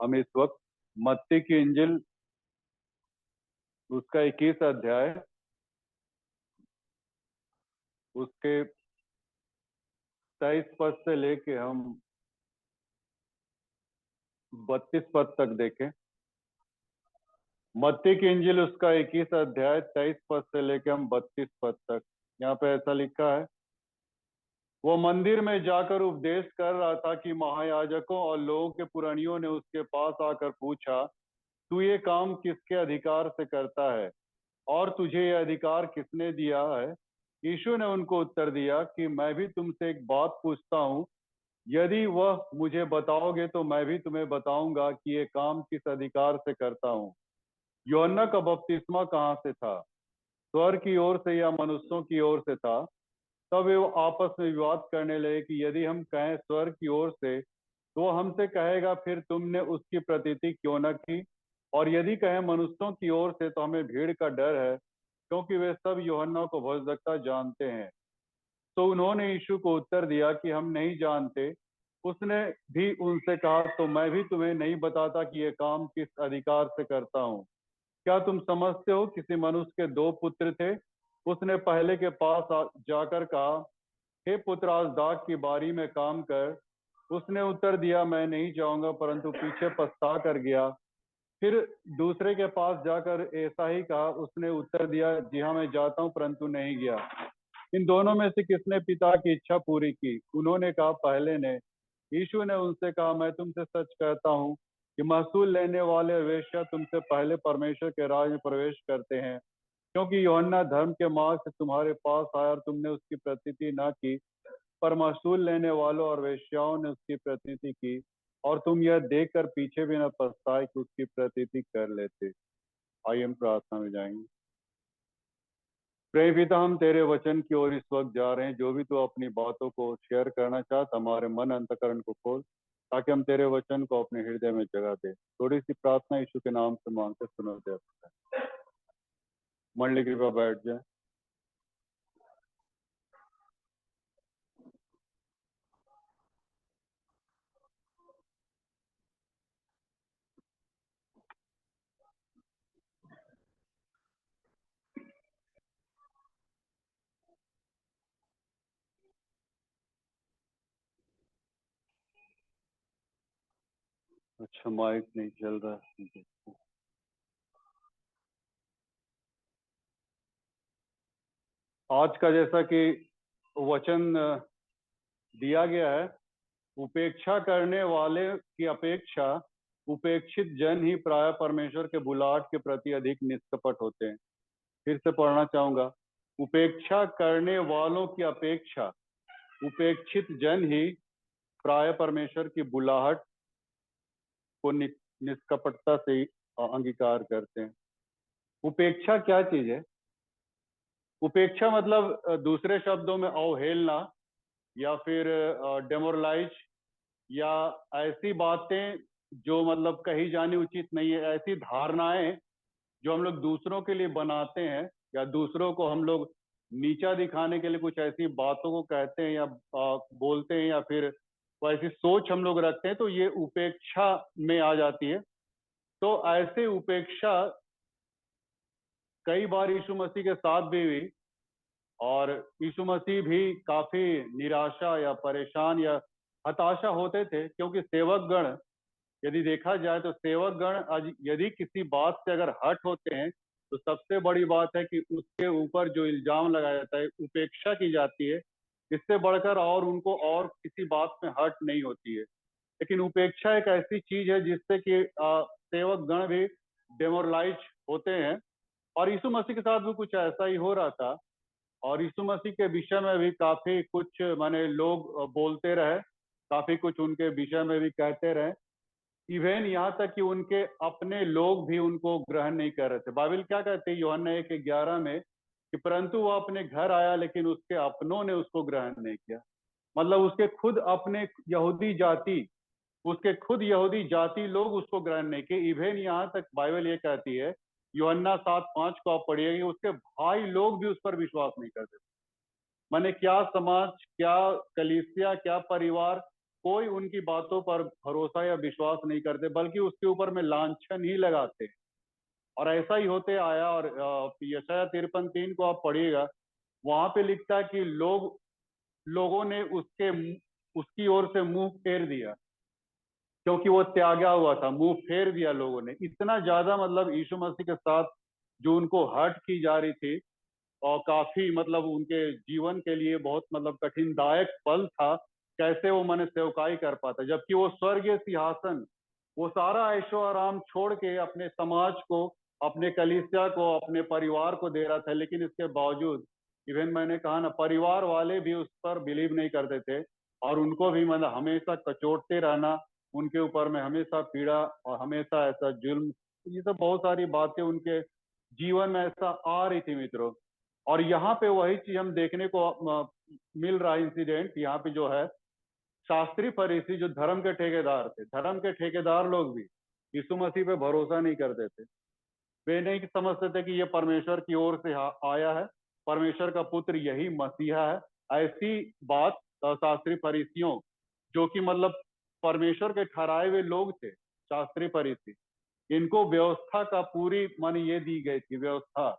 हम इस वक्त मत्ती की इंजिल उसका 21 अध्याय उसके 23 पद से लेके हम 32 पद तक देखें। मत्ती की इंजिल उसका 21 अध्याय 23 पद से लेके हम 32 पद तक। यहाँ पे ऐसा लिखा है, वो मंदिर में जाकर उपदेश कर रहा था कि महायाजकों और लोगों के पुरानियों ने उसके पास आकर पूछा, तू ये काम किसके अधिकार से करता है और तुझे यह अधिकार किसने दिया है? यीशु ने उनको उत्तर दिया कि मैं भी तुमसे एक बात पूछता हूँ, यदि वह मुझे बताओगे तो मैं भी तुम्हें बताऊंगा कि ये काम किस अधिकार से करता हूँ। यूहन्ना का बपतिस्मा कहाँ से था, स्वर्ग की ओर से या मनुष्यों की ओर से था? तब वे आपस में विवाद करने लगे कि यदि हम कहें स्वर्ग की ओर से तो वो हमसे कहेगा, फिर तुमने उसकी प्रतीति क्यों न की? और यदि कहें मनुष्यों की ओर से तो हमें भीड़ का डर है, क्योंकि वे सब यूहन्ना को भविष्यद्वक्ता जानते हैं। तो उन्होंने यीशु को उत्तर दिया कि हम नहीं जानते। उसने भी उनसे कहा, तो मैं भी तुम्हें नहीं बताता कि ये काम किस अधिकार से करता हूँ। क्या तुम समझते हो? किसी मनुष्य के दो पुत्र थे। उसने पहले के पास जाकर कहा, हे पुत्र, आज दाख की बारी में काम कर। उसने उत्तर दिया, मैं नहीं जाऊंगा, परंतु पीछे पछता कर गया। फिर दूसरे के पास जाकर ऐसा ही कहा। उसने उत्तर दिया, जी हाँ, मैं जाता हूँ, परंतु नहीं गया। इन दोनों में से किसने पिता की इच्छा पूरी की? उन्होंने कहा, पहले ने। यीशु ने उनसे कहा, मैं तुमसे सच कहता हूँ कि महसूल लेने वाले वेश्या तुमसे पहले परमेश्वर के राज में प्रवेश करते हैं। क्योंकि यूहन्ना धर्म के मार्ग से तुम्हारे पास आया और तुमने उसकी प्रतीति न की, पर महसूल लेने वालों और वेश्याओं ने उसकी प्रतीति की, और तुम यह देखकर पीछे भी न पछताए कि उसकी प्रतीति कर लेते। आइए हम प्रार्थना में जाएंगे। प्रेम पिता, हम तेरे वचन की ओर इस वक्त जा रहे हैं। जो भी तू अपनी बातों को शेयर करना चाहता, हमारे मन अंतकरण को खोल, ताकि हम तेरे वचन को अपने हृदय में जगह दे। थोड़ी सी प्रार्थना यीशु के नाम से मांगते सुनो दे। मंडली कृपा बैठ जाए। अच्छा, माइक नहीं चल रहा है। आज का जैसा कि वचन दिया गया है, उपेक्षा करने वाले की अपेक्षा उपेक्षित जन ही प्राय परमेश्वर के बुलाहट के प्रति अधिक निष्कपट होते हैं। फिर से पढ़ना चाहूंगा, उपेक्षा करने वालों की अपेक्षा उपेक्षित जन ही प्राय परमेश्वर की बुलाहट को निष्कपटता से अंगीकार करते हैं। उपेक्षा क्या चीज है? उपेक्षा मतलब दूसरे शब्दों में अवहेलना, या फिर डेमोरलाइज, या ऐसी बातें जो मतलब कही जानी उचित नहीं है, ऐसी धारणाएं जो हम लोग दूसरों के लिए बनाते हैं, या दूसरों को हम लोग नीचा दिखाने के लिए कुछ ऐसी बातों को कहते हैं या बोलते हैं, या फिर वो ऐसी सोच हम लोग रखते हैं, तो ये उपेक्षा में आ जाती है। तो ऐसे उपेक्षा कई बार यीशु मसीह के साथ भी हुई, और यीशु मसीह भी काफी निराशा या परेशान या हताशा होते थे, क्योंकि सेवक गण, यदि देखा जाए तो सेवक गण आज यदि किसी बात से अगर हट होते हैं, तो सबसे बड़ी बात है कि उसके ऊपर जो इल्जाम लगाया जाता है, उपेक्षा की जाती है। इससे बढ़कर और उनको और किसी बात में हट नहीं होती है। लेकिन उपेक्षा एक ऐसी चीज है जिससे कि सेवक गण भी डेमोरलाइज होते हैं, और यीशु मसीह के साथ भी कुछ ऐसा ही हो रहा था। और यीशु मसीह के विषय में भी काफी कुछ माने लोग बोलते रहे, काफी कुछ उनके विषय में भी कहते रहे। इवन यहाँ तक कि उनके अपने लोग भी उनको ग्रहण नहीं कर रहे थे। बाइबल क्या कहते हैं यूहन्ना 1:11 में, कि परंतु वह अपने घर आया, लेकिन उसके अपनों ने उसको ग्रहण नहीं किया। मतलब उसके खुद यहूदी जाति लोग उसको ग्रहण नहीं किए। इवन यहाँ तक बाइबल ये कहती है, यूहन्ना 7:5 को आप पढ़िएगा, उसके भाई लोग भी उस पर विश्वास नहीं करते। माने क्या समाज, क्या कलीसिया, क्या परिवार कोई उनकी बातों पर भरोसा या विश्वास नहीं करते, बल्कि उसके ऊपर में लांछन ही लगाते। और ऐसा ही होते आया। और यशायाह 53:3 को आप पढ़िएगा, वहां पे लिखता है कि लोगों ने उसकी ओर से मुंह फेर दिया, क्योंकि वो त्यागा हुआ था। मुंह फेर दिया लोगों ने। इतना ज्यादा मतलब यीशु मसीह के साथ जो उनको हर्ट की जा रही थी, और काफी मतलब उनके जीवन के लिए बहुत मतलब कठिनदायक पल था। कैसे वो मन सेवकाई कर पाता, जबकि वो स्वर्गीय सिंहासन, वो सारा ऐशो आराम छोड़ के अपने समाज को, अपने कलीसिया को, अपने परिवार को दे रहा था। लेकिन इसके बावजूद, इवन मैंने कहा ना, परिवार वाले भी उस पर बिलीव नहीं करते थे, और उनको भी मतलब हमेशा कचोटते रहना, उनके ऊपर में हमेशा पीड़ा और हमेशा ऐसा जुल्म, ये सब बहुत सारी बातें उनके जीवन में ऐसा आ रही थी मित्रों। और यहाँ पे वही चीज हम देखने को मिल रहा है। इंसिडेंट यहाँ पे जो है, शास्त्री फरीसी जो धर्म के ठेकेदार थे, धर्म के ठेकेदार लोग भी यीशु मसीह पे भरोसा नहीं करते थे। वे नहीं समझते थे कि ये परमेश्वर की ओर से आया है, परमेश्वर का पुत्र यही मसीहा है। ऐसी बात शास्त्री फरीसियों, जो कि मतलब परमेश्वर के ठहराए हुए लोग थे, शास्त्री फरीसी, इनको व्यवस्था का पूरी मन ये दी गई थी, व्यवस्था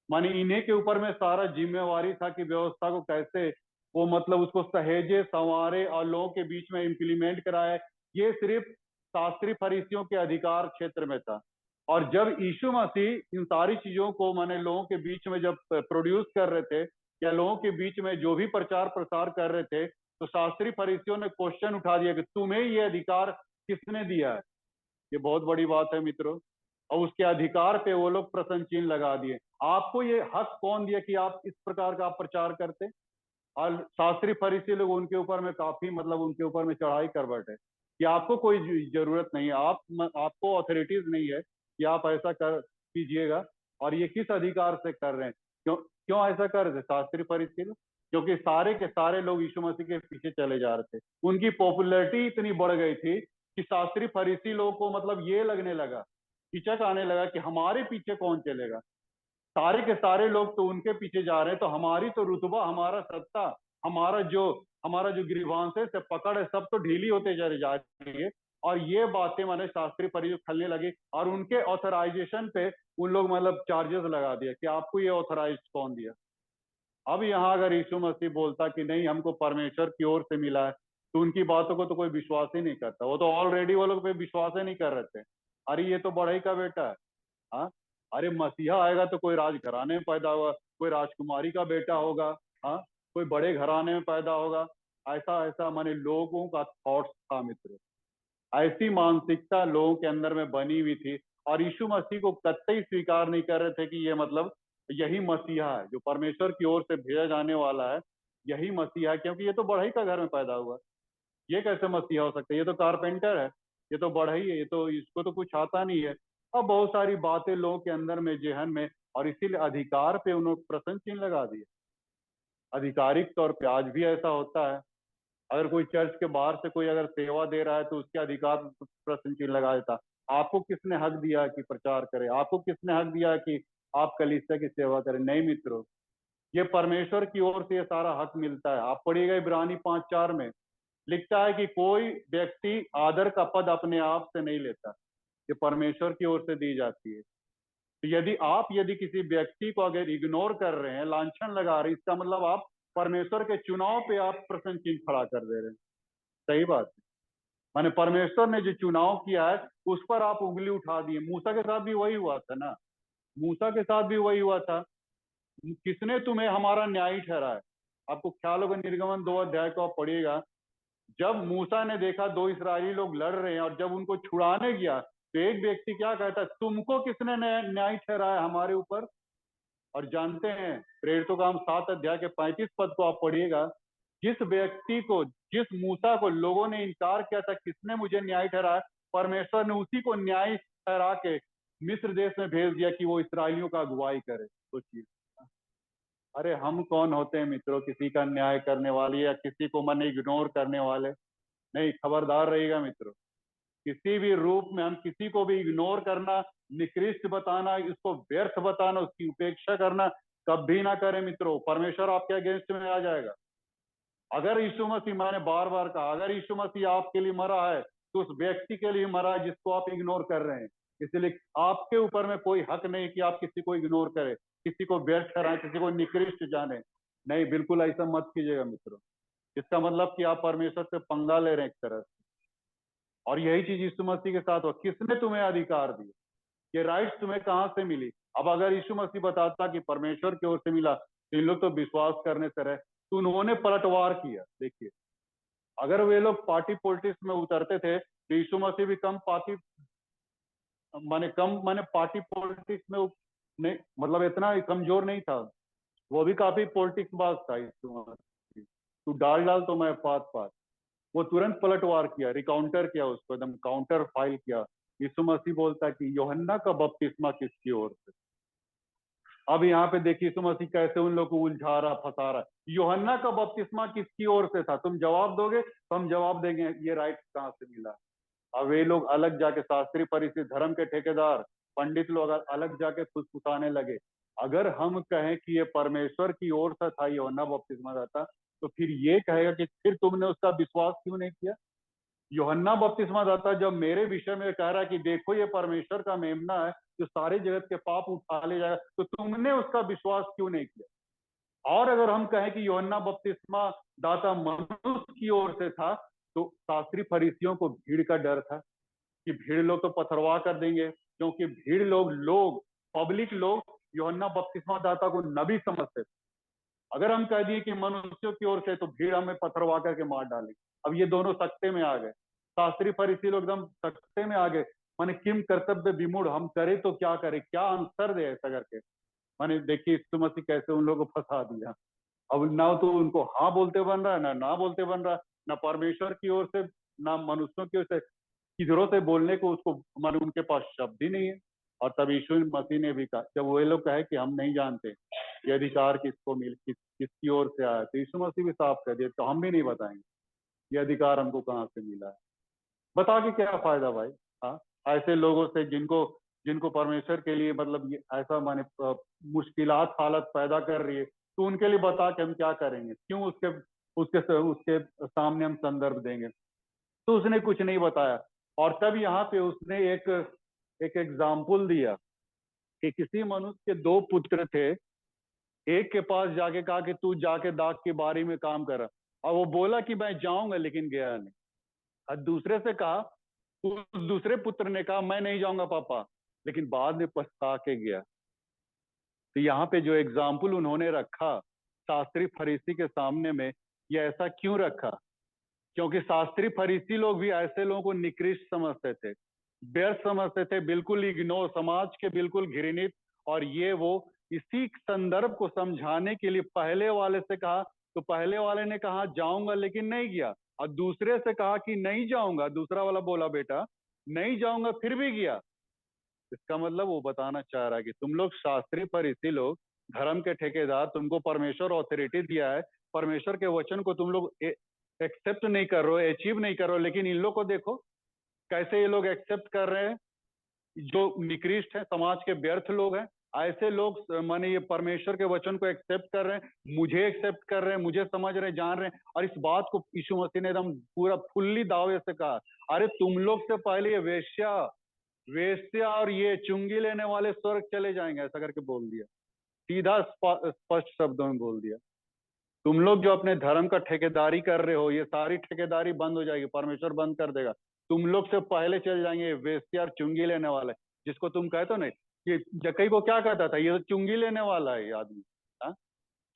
मानी इन्हीं के ऊपर में सारा जिम्मेवारी था कि व्यवस्था को कैसे वो मतलब उसको सहेजे संवारे और लोगों के बीच में इम्प्लीमेंट कराए। ये सिर्फ शास्त्री फरीसियों के अधिकार क्षेत्र में था। और जब यीशु मसीह इन सारी चीजों को माने लोगों के बीच में जब प्रोड्यूस कर रहे थे, या लोगों के बीच में जो भी प्रचार प्रसार कर रहे थे, तो शास्त्री फरीसियों ने क्वेश्चन उठा दिया कि तुम्हें ये अधिकार किसने दिया है। ये बहुत बड़ी बात है मित्रों। और उसके अधिकार पे वो लोग प्रश्न चिन्ह लगा दिए। आपको ये हक कौन दिया कि आप इस प्रकार का प्रचार करते। और शास्त्री फरीसी लोग उनके ऊपर में काफी मतलब उनके ऊपर में चढ़ाई कर बैठे कि आपको कोई जरूरत नहीं है, आपको अथॉरिटीज नहीं है कि आप ऐसा कर कीजिएगा। और ये किस अधिकार से कर रहे हैं, क्यों क्यों ऐसा कर रहे थे शास्त्री फरीसी लोग? क्योंकि सारे के सारे लोग यीशु मसीह के पीछे चले जा रहे थे। उनकी पॉपुलैरिटी इतनी बढ़ गई थी कि शास्त्री फरीसी लोगों को मतलब ये लगने लगा, हिचक आने लगा कि हमारे पीछे कौन चलेगा। सारे के सारे लोग तो उनके पीछे जा रहे हैं, तो हमारी तो रुतबा, हमारा सत्ता, हमारा जो हमारा जो ग्रीवांसेस से पकड़ है, सब तो ढीली होते जा रही है। और ये बातें मैंने शास्त्री परिषद खलने लगी, और उनके ऑथराइजेशन पे उन लोग मतलब चार्जेस लगा दिया कि आपको ये ऑथराइज कौन दिया। अब यहाँ अगर यीशु मसीह बोलता कि नहीं हमको परमेश्वर की ओर से मिला है, तो उनकी बातों को तो कोई विश्वास ही नहीं करता। वो तो ऑलरेडी वो लोग पे विश्वास ही नहीं कर रहे थे। अरे ये तो बढ़ई का बेटा है। हाँ, अरे मसीहा आएगा तो कोई राजघराने में पैदा होगा, कोई राजकुमारी का बेटा होगा। हाँ, कोई बड़े घराने में पैदा होगा। ऐसा ऐसा माने लोगों का थॉट्स था मित्र। ऐसी मानसिकता लोगों के अंदर में बनी हुई थी, और यीशु मसीह को कतई स्वीकार नहीं कर रहे थे कि ये मतलब यही मसीहा है जो परमेश्वर की ओर से भेजा जाने वाला है, यही मसीहा है। क्योंकि ये तो बढ़ई का घर में पैदा हुआ, ये कैसे मसीहा हो सकता है, ये तो कारपेंटर है, ये तो बढ़ई है, ये तो इसको तो कुछ आता नहीं है। अब बहुत सारी बातें लोगों के अंदर में जेहन में, और इसीलिए अधिकार पे उन्होंने प्रश्न चिन्ह लगा दिए। आधिकारिक तौर पे आज भी ऐसा होता है। अगर कोई चर्च के बाहर से कोई अगर सेवा दे रहा है, तो उसके अधिकार पे प्रश्न चिन्ह लगा देता। आपको किसने हक दिया कि प्रचार करे, आपको किसने हक दिया कि आप कलीसिया की सेवा करें। नहीं मित्रों, ये परमेश्वर की ओर से ये सारा हक मिलता है। आप पढ़िएगा इब्रानी 5:4 में लिखता है कि कोई व्यक्ति आदर का पद अपने आप से नहीं लेता, ये परमेश्वर की ओर से दी जाती है। तो यदि किसी व्यक्ति को अगर इग्नोर कर रहे हैं, लांछन लगा रहे हैं, इसका मतलब आप परमेश्वर के चुनाव पे आप प्रश्न चिन्ह खड़ा कर दे रहे हैं। सही बात है। माने परमेश्वर ने जो चुनाव किया है उस पर आप उंगली उठा दिए। मूसा के साथ भी वही हुआ था ना, मूसा के साथ भी वही हुआ था। किसने तुम्हें हमारा न्यायी ठहराया है? आपको ख्याल होगा, निर्गमन 2 अध्याय को आप पढ़िएगा। जब मूसा ने देखा दो इस्राएली लोग लड़ रहे हैं, और जब उनको छुड़ाने गया, तो एक व्यक्ति क्या कहता है, तुमको किसने न्याय ठहराया हमारे ऊपर। और जानते हैं, प्रेरितों का हम 7 अध्याय के 35 पद को आप पढ़िएगा। जिस व्यक्ति को, जिस मूसा को लोगों ने इनकार किया था किसने मुझे न्याय ठहराया, परमेश्वर ने उसी को न्याय ठहरा के मिस्र देश में भेज दिया कि वो इसराइलियों का अगुवाई करे। सोचिए, अरे हम कौन होते हैं मित्रों किसी का न्याय करने वाले, या किसी को मन इग्नोर करने वाले। नहीं, खबरदार रहिएगा मित्रों। किसी भी रूप में हम किसी को भी इग्नोर करना, निकृष्ट बताना, इसको व्यर्थ बताना, उसकी उपेक्षा करना कभी ना करें मित्रों। परमेश्वर आपके अगेंस्ट में आ जाएगा। अगर यीशु मसीह, मैंने बार बार कहा, अगर यीशु मसीह आपके लिए मरा है तो उस व्यक्ति के लिए मरा है जिसको आप इग्नोर कर रहे हैं। इसलिए आपके ऊपर में कोई हक नहीं कि आप किसी को इग्नोर करें, किसी को व्यर्थ कराएं, किसी को निकृष्ट जाने। नहीं, बिल्कुल ऐसा मत कीजिएगा मित्रों। इसका मतलब कि आप परमेश्वर से पंगा ले रहे हैं एक तरह से। और यही चीज यीशु मसीह के साथ हुआ। किसने तुम्हें अधिकार दिया? ये राइट्स तुम्हें कहाँ से मिली? अब अगर यीशु मसीह बताता कि परमेश्वर की ओर से मिला तो इन लोग तो विश्वास करने से रहे, तो उन्होंने पलटवार किया। देखिए, अगर वे लोग पार्टी पॉलिटिक्स में उतरते थे तो यीशु मसीह भी कम माने पार्टी पॉलिटिक्स में नहीं, मतलब इतना कमजोर नहीं था। वो भी काफी पॉलिटिक्स बाज था यीशु मसीह। तू डाल डाल तो मैं पात पात। वो तुरंत पलटवार किया, रिकाउंटर किया, उसको एकदम काउंटर फाइल किया। यीशु मसीह बोलता है कि यूहन्ना का बपतिस्मा किसकी ओर से? अब यहाँ पे देखिए यीशु मसीह कैसे उन लोगों को उलझा रहा, फंसा रहा। यूहन्ना का बपतिस्मा किसकी ओर से था? तुम जवाब दोगे तो हम जवाब देंगे ये राइट कहाँ से मिला। अब वे लोग अलग जाके, शास्त्री फरीसी धर्म के ठेकेदार पंडित लोग अलग जाके फुसफुसाने लगे। अगर हम कहें कि ये परमेश्वर की ओर से था, यूहन्ना बपतिस्मा दाता, तो फिर ये कहेगा कि फिर तुमने उसका विश्वास क्यों नहीं किया? यूहन्ना बपतिस्मा दाता जब मेरे विषय में कह रहा है कि देखो ये परमेश्वर का मेमना है जो सारे जगत के पाप उठा ले जाएगा, तो तुमने उसका विश्वास क्यों नहीं किया? और अगर हम कहें कि यूहन्ना बपतिस्मा दाता मनुष्य की ओर से था, तो शास्त्री फरीसियों को भीड़ का डर था कि भीड़ लोग तो पथरवाह कर देंगे, क्योंकि भीड़ लोग पब्लिक लोग यूहन्ना बपतिस्मा दाता को नबी समझते थे। अगर हम कह दिए कि मनुष्यों की ओर से, तो भीड़ हमें पथरवाह करके मार डालेगी। अब ये दोनों सकते में आ गए। शास्त्री फरीसी लोग एकदम सकते में आ गए। माने किम कर्तव्य विमूढ़, हम करें तो क्या करें, क्या आंसर दे ऐसा करके। माने देखिए यीशु मसीह कैसे उन लोगों को फंसा दिया। अब ना तो उनको हाँ बोलते बन रहा है, ना बोलते बन रहा है, ना परमेश्वर की ओर से, ना मनुष्यों की ओर से। किधरों से बोलने को उसको, माने उनके पास शब्द ही नहीं है। और तब यीशु मसीह ने भी कहा, जब वो लोग कहे कि हम नहीं जानते ये अधिकार किसकी ओर से आया, तो यीशु मसीह भी साफ कह दिया, तो हम भी नहीं बताएंगे ये अधिकार हमको कहाँ से मिला है। बता के क्या फायदा भाई? हाँ, ऐसे लोगों से जिनको जिनको परमेश्वर के लिए, मतलब ये ऐसा माने मुश्किलात हालत पैदा कर रही है, तो उनके लिए बता के हम क्या करेंगे? क्यों उसके उसके उसके सामने हम संदर्भ देंगे? तो उसने कुछ नहीं बताया। और तब यहाँ पे उसने एक एक एग्जाम्पल दिया कि किसी मनुष्य के दो पुत्र थे। एक के पास जाके कहा कि तू जाके दाग की बारी में काम कर। और वो बोला कि मैं जाऊंगा, लेकिन गया नहीं। और दूसरे से कहा, उस दूसरे पुत्र ने कहा मैं नहीं जाऊंगा पापा, लेकिन बाद में पछता के गया। तो यहाँ पे जो एग्जाम्पल उन्होंने रखा शास्त्री फरीसी के सामने में, ये ऐसा क्यों रखा? क्योंकि शास्त्री फरीसी लोग भी ऐसे लोगों को निकृष्ट समझते थे, व्यर्थ समझते थे, बिल्कुल इग्नोर, समाज के बिल्कुल घृणित। और ये वो इसी संदर्भ को समझाने के लिए पहले वाले से कहा, तो पहले वाले ने कहा जाऊंगा लेकिन नहीं गया, और दूसरे से कहा कि नहीं जाऊंगा, दूसरा वाला बोला बेटा नहीं जाऊंगा, फिर भी गया। इसका मतलब वो बताना चाह रहा है कि तुम लोग शास्त्री फरीसी लोग, धर्म के ठेकेदार, तुमको परमेश्वर ऑथोरिटी दिया है, परमेश्वर के वचन को तुम लोग एक्सेप्ट नहीं कर रहे हो, अचीव नहीं कर रहे हो। लेकिन इन लोग को देखो कैसे ये लोग एक्सेप्ट कर रहे हैं, जो निकृष्ट है, समाज के व्यर्थ लोग हैं। ऐसे लोग माने ये परमेश्वर के वचन को एक्सेप्ट कर रहे हैं, मुझे एक्सेप्ट कर रहे हैं, मुझे समझ रहे हैं, जान रहे हैं। और इस बात को यीशु मसीह ने एकदम पूरा फुल्ली दावे से कहा, अरे तुम लोग से पहले ये वेश्या वेश्या और ये चुंगी लेने वाले स्वर्ग चले जाएंगे, ऐसा करके बोल दिया। सीधा स्पष्ट शब्दों में बोल दिया। तुम लोग जो अपने धर्म का ठेकेदारी कर रहे हो, ये सारी ठेकेदारी बंद हो जाएगी, परमेश्वर बंद कर देगा। तुम लोग से पहले चल जाएंगे वेश्या और चुंगी लेने वाले, जिसको तुम कहते हो ना कि जक्कई को क्या कहता था, ये तो चुंगी लेने वाला है ये आदमी। हाँ?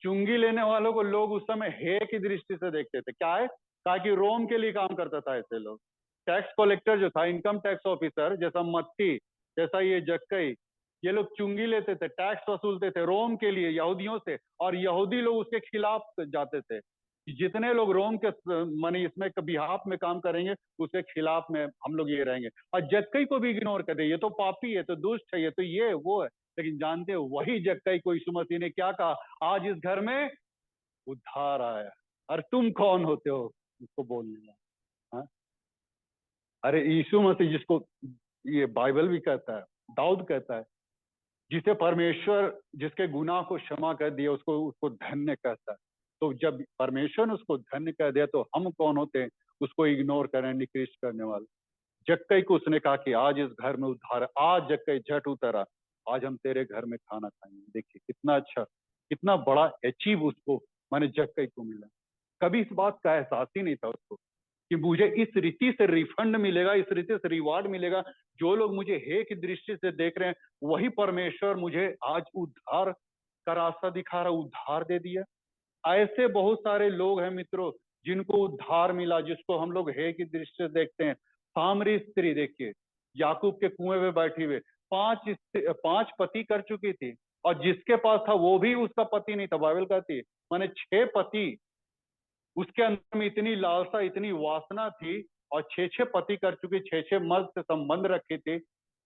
चुंगी लेने वालों को लोग उस समय हे की दृष्टि से देखते थे। क्या है? कहा कि रोम के लिए काम करता था ऐसे लोग। टैक्स कलेक्टर जो था, इनकम टैक्स ऑफिसर, जैसा मत्ती, जैसा ये जक्कई, ये लोग चुंगी लेते थे, टैक्स वसूलते थे रोम के लिए, यहूदियों से। और यहूदी लोग उसके खिलाफ जाते थे कि जितने लोग रोम के माने इसमें बिहाफ में काम करेंगे, उसके खिलाफ में हम लोग ये रहेंगे। और जक्कई को भी इग्नोर करते, ये तो पापी है, तो दुष्ट है, ये तो ये वो है। लेकिन जानते हो वही जक्कई को यीशु मसीह ने क्या कहा, आज इस घर में उद्धार आया। और तुम कौन होते हो उसको बोलने वाला? हाँ? अरे यीशु मसीह, जिसको ये बाइबल भी कहता है, दाऊद कहता है, जिसे परमेश्वर जिसके गुनाह को क्षमा कर दिया, उसको उसको धन्य कहता है। तो जब परमेश्वर ने उसको धन्य कह दिया तो हम कौन होते हैं उसको इग्नोर करें, निकृष्ट करने वाले। जक्कई को उसने कहा कि आज इस घर में उद्धार है। आज जक्कई झट उतरा, आज हम तेरे घर में खाना खाएंगे। देखिए कितना अच्छा, कितना बड़ा अचीव उसको माने जक्कई को मिला। कभी इस बात का एहसास ही नहीं था उसको कि मुझे इस रीति से रिफंड मिलेगा, इस रीति से रिवार्ड मिलेगा। जो लोग मुझे हे की दृष्टि से देख रहे हैं, वही परमेश्वर मुझे आज उद्धार का रास्ता दिखा रहा, उद्धार दे दिया। ऐसे बहुत सारे लोग हैं मित्रों जिनको उद्धार मिला, जिसको हम लोग हे की दृष्टि से देखते हैं। सामरी स्त्री देखिए, याकूब के कुएं में बैठी हुए, पांच पति कर चुकी थी, और जिसके पास था वो भी उसका पति नहीं था। बाइबल कहती है माने 6 पति, उसके अंदर में इतनी लालसा, इतनी वासना थी, और 6 पति कर चुकी, 6 मर्द से संबंध रखे थे।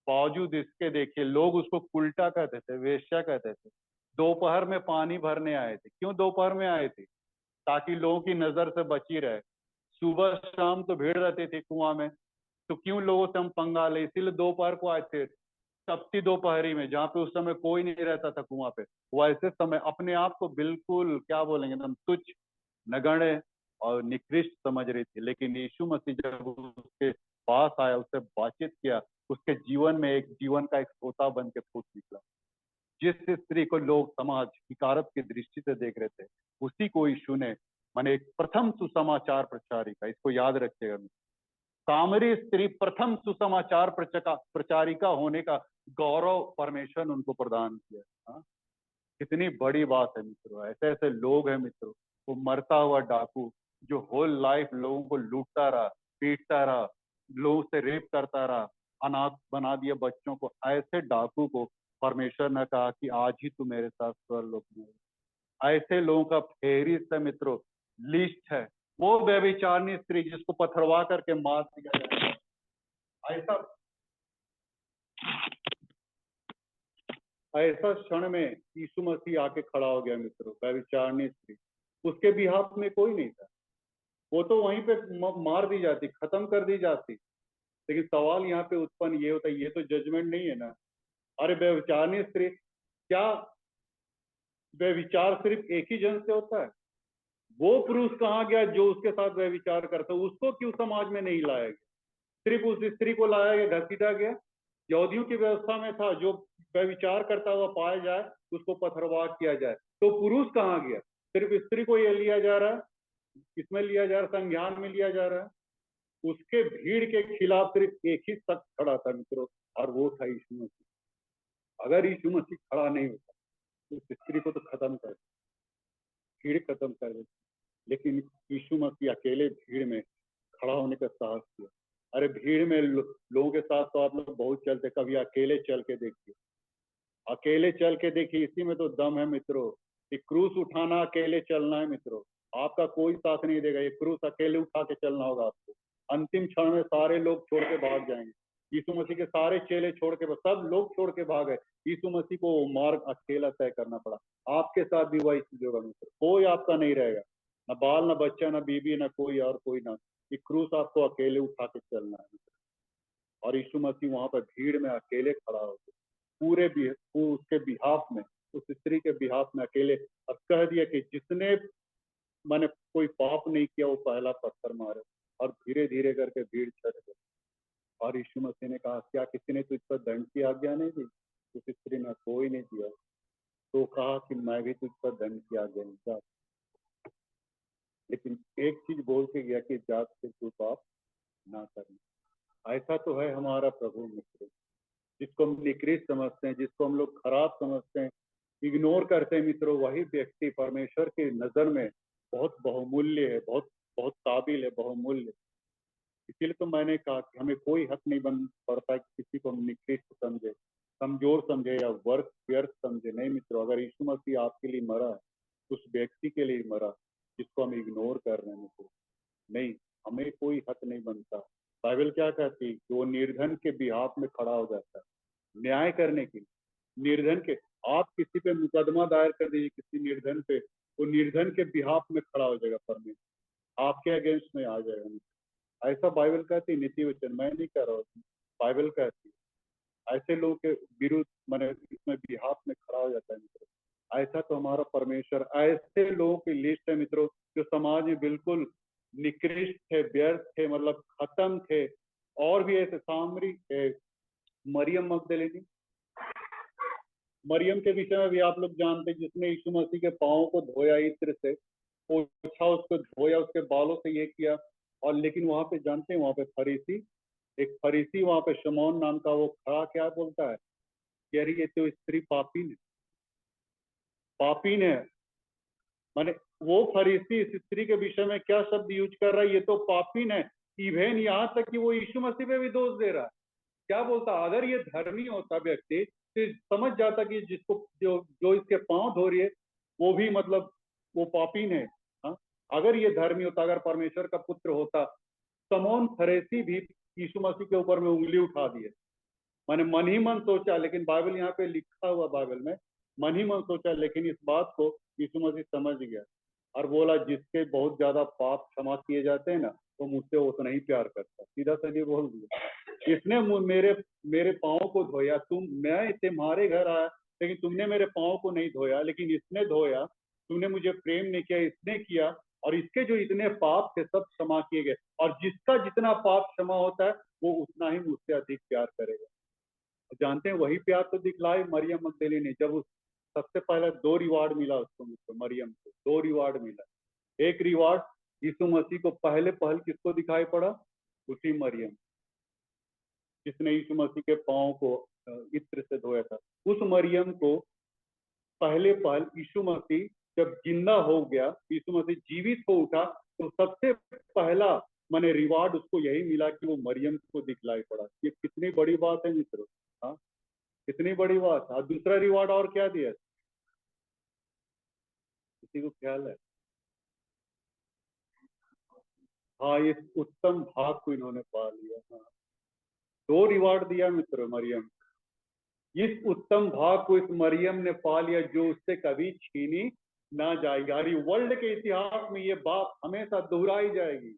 बावजूद इसके देखिए लोग उसको उल्टा कहते थे, वेश्या कहते थे। दोपहर में पानी भरने आए थे। क्यों दोपहर में आए थे? ताकि लोगों की नजर से बची रहे। सुबह शाम तो भीड़ रहती थी कुआं में, तो क्यों लोगों से हम पंगा ले, इसीलिए दोपहर को आए थे। तपती दोपहरी में, जहाँ पे उस समय कोई नहीं रहता था कुआं पे, वैसे समय अपने आप को बिल्कुल क्या बोलेंगे एकदम तुच्छ, नगण्य और निकृष्ट समझ रही थी। लेकिन यीशु मसीह जब उसके पास आया, उससे बातचीत किया, उसके जीवन में एक जीवन का एक सोता बन के फूट निकला। जिस स्त्री को लोग समाज हिकारत की दृष्टि से देख रहे थे, उसी को यीशु ने माने एक प्रथम सुसमाचार प्रचारिका, इसको याद रखिएगा। सामरी स्त्री प्रथम सुसमाचार प्रचारिका होने का गौरव परमेश्वर ने उनको प्रदान किया। हाँ? कितनी बड़ी बात है मित्रों। ऐसे ऐसे लोग हैं मित्रों, वो मरता हुआ डाकू जो होल लाइफ लोगों को लूटता रहा, पीटता रहा, लोगों से रेप करता रहा, अनाथ बना दिया बच्चों को। ऐसे डाकू को परमेश्वर ने कहा कि आज ही तू मेरे साथ स्वर्गलोक में है। ऐसे लोगों का फेहरिस्त है मित्रों, लिस्ट है। वो व्यभिचारिणी स्त्री जिसको पथरवा करके मार दिया जाए, ऐसा ऐसा क्षण में यीशु मसीह आके खड़ा हो गया मित्रों। व्यभिचारिणी स्त्री, उसके बिहाफ में कोई नहीं था। वो तो वहीं पे मार दी जाती, खत्म कर दी जाती। लेकिन सवाल यहाँ पे उत्पन्न ये होता है, ये तो जजमेंट नहीं है ना। अरे व्यभिचारिणी स्त्री, क्या व्यभिचार सिर्फ एक ही जन से होता है? वो पुरुष कहाँ गया जो उसके साथ व्यभिचार करता? उसको क्यों समाज में नहीं लाया गया? सिर्फ उस स्त्री को लाया गया, घसीटा गया। यहूदियों की व्यवस्था में था जो व्यभिचार करता हुआ पाया जाए उसको पथरवाह किया जाए। तो पुरुष कहाँ गया? सिर्फ स्त्री को ये लिया जा रहा है, इसमें लिया जा रहा है, संज्ञान में लिया जा रहा है। उसके भीड़ के खिलाफ सिर्फ एक ही शख्स खड़ा था मित्रों, और वो था यीशु मसीह। अगर यीशु मसीह खड़ा नहीं होता तो उस स्त्री को तो खत्म कर, भीड़ खत्म कर देती। लेकिन यीशु मसीह अकेले भीड़ में खड़ा होने का साहस किया। अरे भीड़ में लोगों के साथ तो आप लोग बहुत चलते, कभी अकेले चल के देखिए, अकेले चल के देखिए, इसी में तो दम है मित्रों। ये क्रूस उठाना अकेले चलना है मित्रों। आपका कोई साथ नहीं देगा, ये क्रूस अकेले उठा के चलना होगा आपको। अंतिम क्षण में सारे लोग छोड़ के भाग जाएंगे। यीशु मसीह के सारे चेले छोड़ के, सब लोग छोड़ के भाग गए। यीशु मसीह को वो मार्ग अकेला तय करना पड़ा। आपके साथ भी वही चीज होगा मित्र, कोई आपका नहीं रहेगा, न बाल, न बच्चा, न बीबी, न कोई और कोई ना। ये क्रूस आपको अकेले उठा के चलना है। और यीशु मसीह वहां पर भीड़ में अकेले खड़ा होकर पूरे भी उसके बिहाफ में, उस स्त्री के बिहाफ में अकेले, और कह दिया कि जिसने मैंने कोई पाप नहीं किया वो पहला पत्थर मारे। और धीरे धीरे करके भीड़ छट गई। और यीशु मसीह ने कहा, क्या किसी ने तुझ पर दंड की आज्ञा नहीं दी? उस स्त्री ने, कोई नहीं दिया। तो कहा कि मैं भी तुझ पर दंड की आज्ञा नहीं था, लेकिन एक चीज बोल के गया कि जात से तू पाप ना करना। ऐसा तो है हमारा प्रभु मित्र, जिसको हम निकृष्ट समझते हैं, जिसको हम लोग खराब समझते हैं, इग्नोर करते हैं मित्रों, वही व्यक्ति परमेश्वर की नजर में बहुत बहुमूल्य है, बहुत बहुत काबिल है, बहुमूल्य। इसीलिए तो मैंने कहा कि हमें कोई हक नहीं बन पड़ता कि किसी को हम निकृष्ट समझे, कमजोर समझे या वर्थ व्यर्थ समझे। नहीं मित्रों, अगर यीशु मसीह आपके लिए मरा, उस व्यक्ति के लिए मरा जिसको हम इग्नोर कर रहे हैं मित्रों, नहीं, हमें कोई हक नहीं बनता। बाइबल क्या कहती है कि वो निर्धन के बिहाफ में खड़ा हो जाता है न्याय करने के लिए। निर्धन के, आप किसी पे मुकदमा दायर कर दीजिए किसी निर्धन पे, वो निर्धन के बिहाफ में खड़ा हो जाएगा, परमेश्वर आपके अगेंस्ट में आ जाएगा। ऐसा बाइबल कहती है, नीति वचन मैं नहीं कह रहा हूँ, बाइबल कहती है। ऐसे लोगों के विरुद्ध मैंने इसमें बिहाफ में खड़ा हो जाता है मित्र। ऐसा तो हमारा परमेश्वर। ऐसे लोगों की लिस्ट है मित्रों जो समाज में बिल्कुल निकृष्ट थे, व्यर्थ थे, मतलब खत्म थे। और भी ऐसे सामरी मरियम मगदलिनी, मरियम के विषय में भी आप लोग जानते हैं, जिसने यीशु मसीह के पाँव को धोया इत्र से, पोंछा, उसको धोया, उसके बालों से ये किया। और लेकिन वहां पे जानते हैं, वहां पे फरीसी, एक फरीसी वहां पे शमौन नाम का, वो खड़ा क्या बोलता है कि अरे ये तो स्त्री पापी ने, पापी ने। माने वो फरीसी इस स्त्री के विषय में क्या शब्द यूज कर रहा है, ये तो पापी है। इवेन यहाँ तक कि वो यीशु मसीह पे भी दोष दे रहा है। क्या बोलता, अगर ये धर्मी होता व्यक्ति तो समझ जाता कि जिसको जो जो इसके पांव धो रही है वो भी मतलब वो पापी है। हाँ? अगर ये धर्मी होता, अगर परमेश्वर का पुत्र होता। समौन फरीसी भी यीशु मसीह के ऊपर में उंगली उठा दिए। मैंने मन ही मन सोचा, लेकिन बाइबल यहाँ पे लिखा हुआ, बाइबल में मन ही मन सोचा, लेकिन इस बात को यीशु मसीह समझ गया और बोला जिसके बहुत ज्यादा पाप क्षमा किए जाते हैं ना, तो मुझसे उतना ही प्यार करता। सीधा सीधे बोल दिया, इसने मेरे मेरे पाँव को धोया। मैं तुम्हारे घर आया, लेकिन तुमने मेरे पाँव को नहीं धोया, लेकिन इसने धोया। तुमने मुझे प्रेम नहीं किया, इसने किया। और इसके जो इतने पाप थे सब क्षमा किए गए। और जिसका जितना पाप क्षमा होता है वो उतना ही मुझसे अधिक प्यार करेगा। जानते हैं, वही प्यार तो दिखलाए मरियम मगदली ने, जब उस सबसे पहले 2 रिवार्ड मिला उसको, मरियम को 2 रिवार्ड मिला। एक रिवार्ड यीशु मसीह को पहले पहल किसको दिखाई पड़ा, उसी मरियम, जिसने यीशु मसीह के पाँव को इत्र से धोया था। उस मरियम को पहले पहल यीशु मसीह जब जिंदा हो गया, यीशु मसीह जीवित हो उठा, तो सबसे पहला माने रिवार्ड उसको यही मिला कि वो मरियम को दिखलाई पड़ा। ये कितनी बड़ी बात है मित्रों। हाँ, कितनी बड़ी बात है। और दूसरा रिवार्ड और क्या दिया, किसी को ख्याल है? हाँ, इस उत्तम भाग को इन्होंने पा लिया। हाँ, 2 रिवार्ड दिया मित्र मरियम। इस उत्तम भाग को इस मरियम ने पा लिया जो उससे कभी छीनी ना जाएगी। हर वर्ल्ड के इतिहास में ये बात हमेशा दोहराई जाएगी।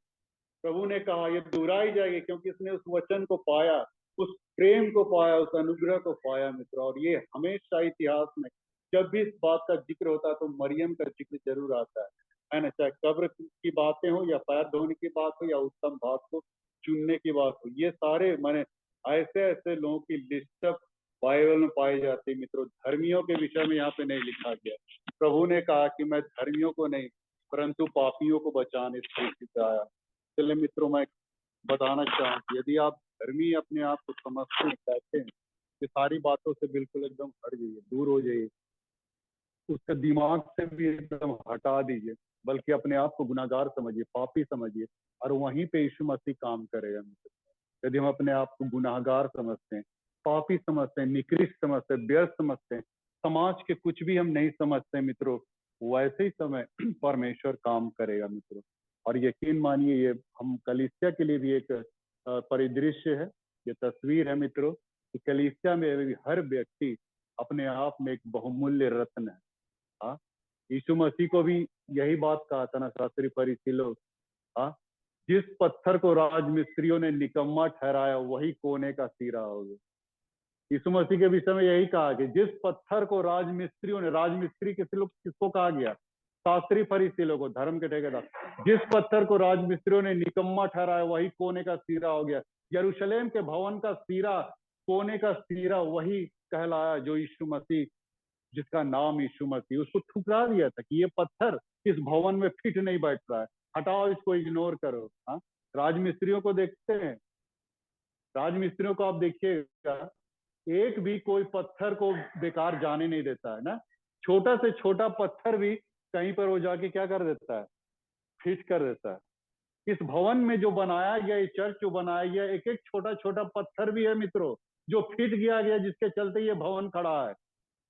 प्रभु ने कहा ये दोहराई जाएगी, क्योंकि इसने उस वचन को पाया, उस प्रेम को पाया, उस अनुग्रह को पाया मित्र। और ये हमेशा इतिहास में जब भी इस बात का जिक्र होता है तो मरियम का जिक्र जरूर आता है ना। चाहे कब्र की बातें हो, या पैर धोने की बात हो, या उत्तम भाग को चुनने की बात हो, ये सारे मैंने ऐसे ऐसे लोगों की लिस्ट बाइबल में पाए जाते हैं मित्रों। धर्मियों के विषय में यहाँ पे नहीं लिखा गया। प्रभु ने कहा कि मैं धर्मियों को नहीं परंतु पापियों को बचाने इस पृथ्वी पे आया। चलिए मित्रों, मैं बताना चाहूँ, यदि आप धर्मी अपने आप को समझते कहते हैं, ये सारी बातों से बिल्कुल एकदम हट जाइए, दूर हो जाइए, उसके दिमाग से भी एकदम हटा दीजिए, बल्कि अपने आप को गुनाहगार समझिए, पापी समझिए, और वहीं पे यीशु मसीह काम करेगा मित्र। यदि हम अपने आप को गुनाहगार समझते हैं, पापी समझते हैं, निकृष्ट समझते हैं, व्यर्थ समझते हैं, समाज के कुछ भी हम नहीं समझते मित्रों, वैसे ही समय परमेश्वर काम करेगा मित्रों। और यकीन मानिए, ये हम कलीसिया के लिए भी एक परिदृश्य है, ये तस्वीर है मित्रों, कि कलीसिया में भी हर व्यक्ति अपने आप में एक बहुमूल्य रत्न है। हाँ, यीशु मसीह को भी यही बात कहा था ना, शास्त्री फरीसी लोग। हाँ, जिस पत्थर को राजमिस्त्रियों ने निकम्मा ठहराया वही कोने का सिरा हो गया। यीशु मसीह के विषय में यही कहा कि जिस पत्थर को राजमिस्त्रियों ने, राजमिस्त्री किस लोग किसको कहा गया, शास्त्री फरीसी लोगों, धर्म के ठेकेदार, जिस पत्थर को राजमिस्त्रियों ने निकम्मा ठहराया वही कोने का सिरा हो गया। यरूशलेम के भवन का सिरा, कोने का सिरा वही कहलाया जो यीशु मसीह, जिसका नाम यीशु मसीह, उसको ठुकरा दिया था कि ये पत्थर इस भवन में फिट नहीं बैठ रहा है, हटाओ इसको, इग्नोर करो। हाँ, राजमिस्त्रियों को देखते हैं, राजमिस्त्रियों को आप देखिएगा, एक भी कोई पत्थर को बेकार जाने नहीं देता है ना। छोटा से छोटा पत्थर भी कहीं पर वो जाके क्या कर देता है, फिट कर देता है। इस भवन में जो बनाया गया, ये चर्च जो बनाया गया, एक एक छोटा छोटा पत्थर भी है मित्रों जो फिट किया गया, जिसके चलते ये भवन खड़ा है।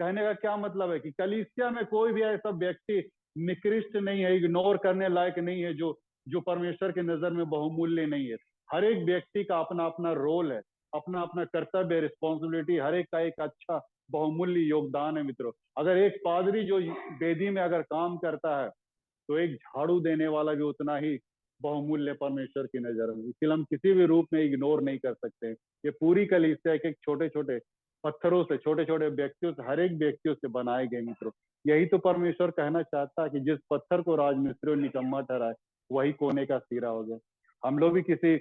कहने का क्या मतलब है कि कलीसिया में कोई भी ऐसा व्यक्ति निकृष्ट नहीं है, इग्नोर करने लायक नहीं है, जो जो परमेश्वर के नजर में बहुमूल्य नहीं है। हर एक व्यक्ति का अपना अपना रोल है, अपना अपना कर्तव्य, रिस्पॉन्सिबिलिटी, हर एक का एक अच्छा बहुमूल्य योगदान है मित्रों। अगर एक पादरी जो वेदी में अगर काम करता है, तो एक झाड़ू देने वाला भी उतना ही बहुमूल्य परमेश्वर की नजर में, इसलिए हम किसी भी रूप में इग्नोर नहीं कर सकते। ये पूरी कलीसिया एक एक छोटे छोटे पत्थरों से, छोटे छोटे व्यक्तियों से, हर एक व्यक्तियों से बनाए गए मित्रों। यही तो परमेश्वर कहना चाहता है कि जिस पत्थर को राजमिस्त्रियों ने निकम्मा ठहराए वही कोने का सिरा हो गया। हम लोग भी किसी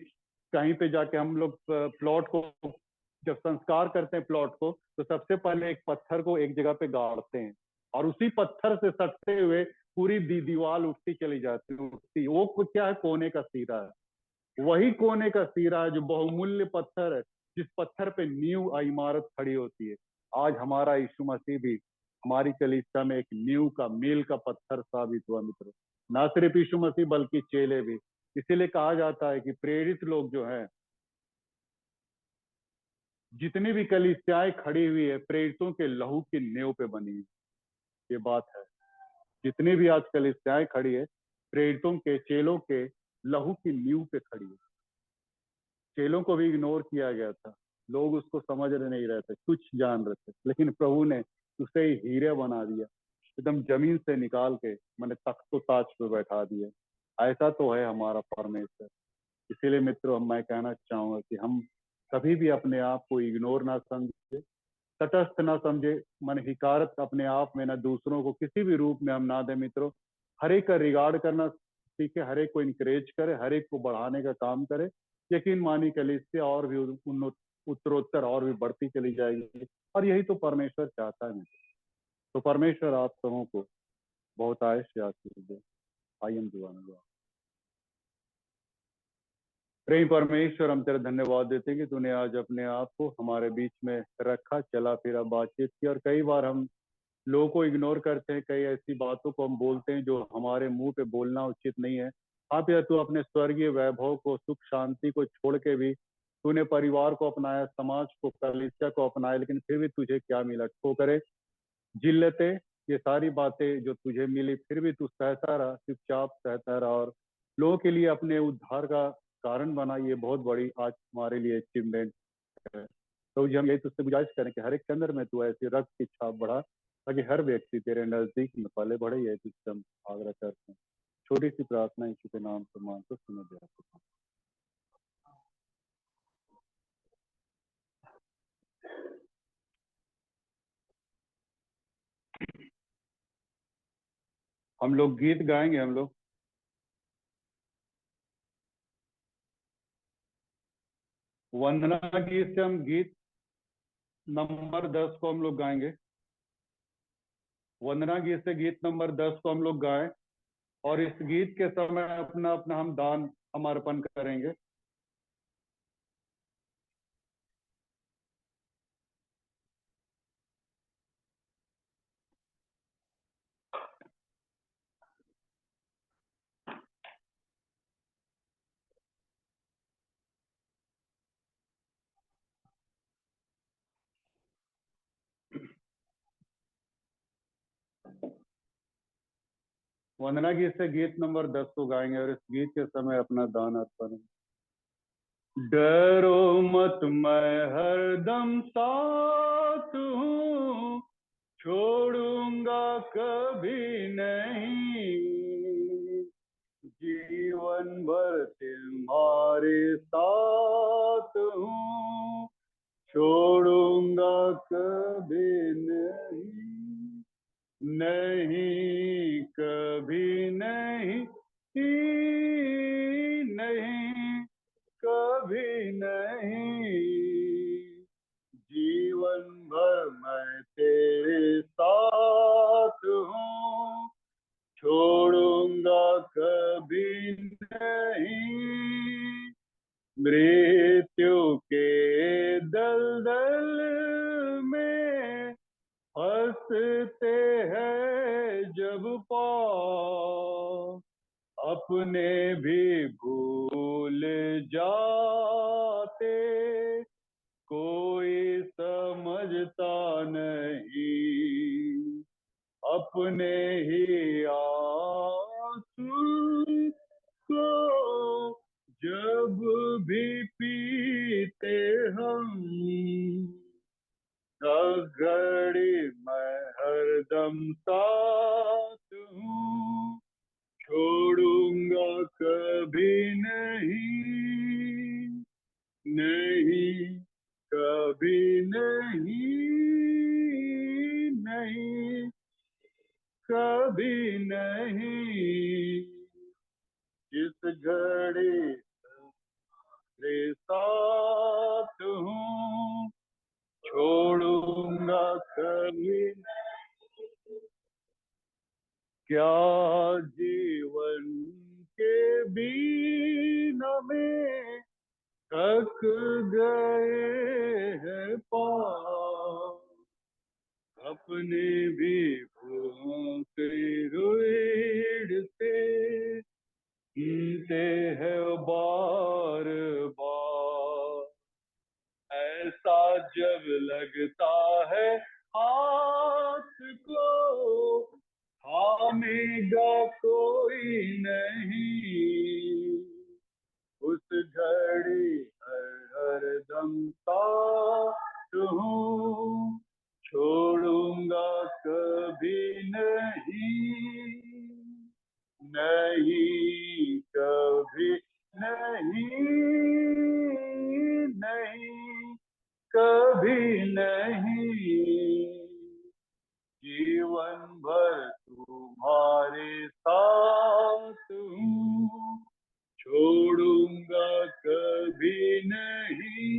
कहीं पे जाके हम लोग प्लॉट को जब संस्कार करते हैं प्लॉट को, तो सबसे पहले एक पत्थर को एक जगह पे गाड़ते हैं और उसी पत्थर से सटते हुए पूरी दीवार उठती चली जाती है, उठती। वो क्या है? कोने का सिरा है। वही कोने का सिरा है जो बहुमूल्य पत्थर है, जिस पत्थर पे नींव इमारत खड़ी होती है। आज हमारा यीशु मसीह भी हमारी कलीसिया में एक नींव का, मील का पत्थर साबित हुआ मित्रों। ना सिर्फ यीशु मसीह बल्कि चेले भी। इसीलिए कहा जाता है कि प्रेरित लोग जो हैं, जितनी भी कलीसियाएं खड़ी हुई है, प्रेरितों के लहू की नींव पे बनी है। ये बात है। जितनी भी आज कलीसियाएं खड़ी है, प्रेरितों के, चेलों के लहू की नींव पे खड़ी है। चेलों को भी इग्नोर किया गया था, लोग उसको समझ नहीं रहे थे, कुछ जान रहे थे, लेकिन प्रभु ने उसे हीरे बना दिया, एकदम जमीन से निकाल के मैंने तख्तो ताज पे बैठा दिया। ऐसा तो है हमारा परमेश्वर। इसीलिए मित्रों, मैं कहना चाहूंगा कि हम कभी भी अपने आप को इग्नोर ना समझे, तटस्थ ना समझे, मन हिकारत अपने आप में ना, दूसरों को किसी भी रूप में हम ना दे मित्रों। हर एक का रिगार्ड करना सीखे, हर एक को इंकरेज करे, हर एक को बढ़ाने का काम करे। यकीन मानी कलीसिया और भी उत्तरोत्तर और भी बढ़ती चली जाएगी, और यही तो परमेश्वर चाहता है मित्रों। तो परमेश्वर आप सबों को बहुत आयश से आशीर्वाद दे। आइए हम दुआ में दुआ। प्रेम परमेश्वर, हम तेरा धन्यवाद देते हैं कि तूने आज अपने आप को हमारे बीच में रखा, चला फिरा, बातचीत की। और कई बार हम लोगों को इग्नोर करते हैं, कई ऐसी बातों को हम बोलते हैं जो हमारे मुंह पे बोलना उचित नहीं है। आप या तू अपने स्वर्गीय वैभव को, सुख शांति को छोड़ के भी तूने परिवार को अपनाया, समाज को, कलीसिया को अपनाया, लेकिन फिर भी तुझे क्या मिला? ठोकरे, जिल्लतें, ये सारी बातें जो तुझे मिली, फिर भी तू सहता रहा, चुपचाप सहता रहा और लोगों के लिए अपने उद्धार का कारण बना। ये बहुत बड़ी आज हमारे लिए अचीवमेंट है। तो हम यही तुझसे गुजारिश करें कि हर एक के अंदर में तू ऐसी रक्त की छाप बढ़ा, ताकि हर व्यक्ति तेरे नजदीक में पले बढ़े। यही तुझसे हम आग्रह करते हैं। छोटी सी प्रार्थना यीशु के नाम से मांगते सुनो दे आपको। हम लोग गीत गाएंगे, हम लोग वंदना गीत से, हम गीत नंबर 10 को हम लोग गाएंगे। वंदना गीत से गीत नंबर 10 को हम लोग गाएं, और इस गीत के समय अपना अपना हम दान, हम अर्पण करेंगे। वंदना गीत से गीत नंबर 10 को गाएंगे, और इस गीत के समय अपना दान अर्पण। डरो मत, मैं हरदम साथ हूँ, छोड़ूंगा कभी नहीं, जीवन भर तुम्हारे साथ हूँ, छोड़ूंगा कभी नहीं, नहीं कभी नहीं, नहीं कभी नहीं, जीवन भर मैं तेरे साथ हूँ, छोड़ूंगा कभी नहीं, मृत्यु के दलदल में हंसते हैं जब पाँव, अपने भी भूल जाते, कोई समझता नहीं, अपने ही आंसू को जब भी पीते हम, घड़ी मैं हरदम साथ हूँ, छोड़ूंगा कभी नहीं, नहीं कभी नहीं, नहीं कभी नहीं। जिस घड़ी तेरे साथ हूँ, छोड़ूंगा कभी नहीं। क्या जीवन के बीच में थक गए हैं पाँव, अपने भी भूखे रुड़ते सुनते हैं बार बार। ऐसा जब लगता है हाथ को थामेगा कोई नहीं, उस घड़ी हर दम साथ हूँ, छोड़ूंगा कभी नहीं, नहीं कभी नहीं, नहीं कभी नहीं। जीवन भर तुम्हारे साथ हूँ, छोड़ूंगा कभी नहीं।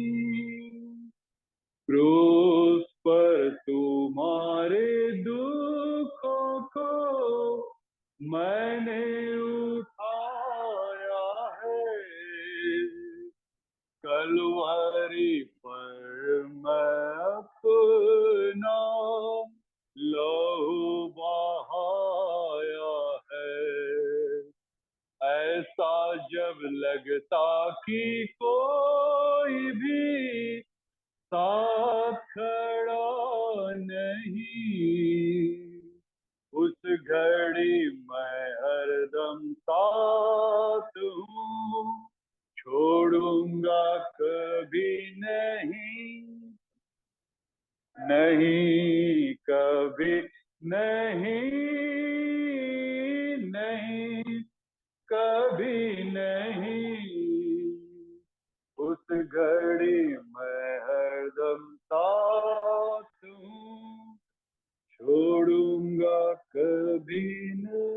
क्रूस पर तुम्हारे दुखों को मैंने उठाया है, कलवरी पर मैं अपना लहू बहाया है। ऐसा जब लगता कि कोई भी साथ खड़ा नहीं, उस घड़ी मैं हरदम साथ हूँ, छोड़ूंगा कभी नहीं, नहीं कभी नहीं, नहीं कभी नहीं। उस घड़ी मैं हरदम साथ हूँ, छोड़ूंगा कभी नहीं।